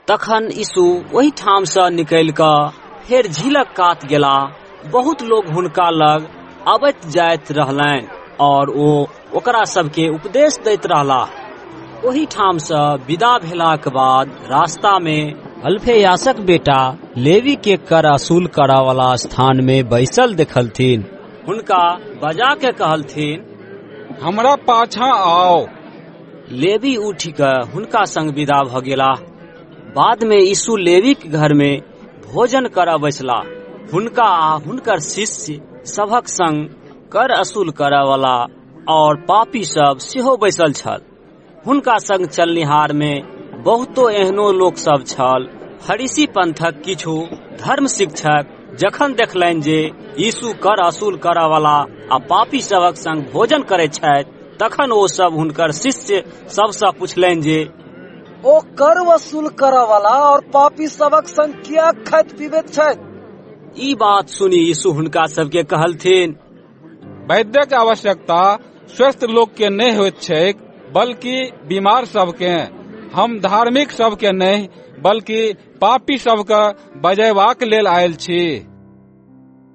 तखन यीशु ओहि ठाम से निकलि कऽ फेर झीलक कात गेला। बहुत लोग हुनका लग अबैत जाइत रहलनि और ओ ओकरा सबके उपदेश दैत रहलाह। ओहि ठाम से विदा भेलाक बाद रास्ता में अल्फेयासक बेटा लेवी के कर असूल करऽ वाला स्थान में बैसल देखलथिन। हुनका बजा के कहलथिन, हमरा पाछा आओ। लेवी उठि कऽ हुनका संग विदा भऽ गेलाह। बाद में यीशु लेवी के घर में भोजन करऽ बैसला। हुनका आ हुनकर शिष्य सभक संग कर असूल करऽ वाला और पापी सब सेहो बैसल छल। हुनका संग चलनिहार में बहुतो एहनो लोक सब छल। फरीसी पंथक किछु धर्म शिक्षक जखन देखलनि जे यीशु कर असूल करऽ वाला आ पापी सभक संग भोजन करैत छथि, तखन ओ सब हुनकर शिष्य सबसँ पुछलनि जे ओ कर वसूल करऽ वाला और पापी सबक संग किया खाइत पीबैत छथि। ई बात सुनी यीशु हुनका सबके कहलथिन, वैद्यक आवश्यकता स्वस्थ लोक के नहीं होइत छैक, बल्कि बीमार सबके। हम धार्मिक सबके नहीं, बल्कि पापी सबके बजयबाक लेल आयल छी।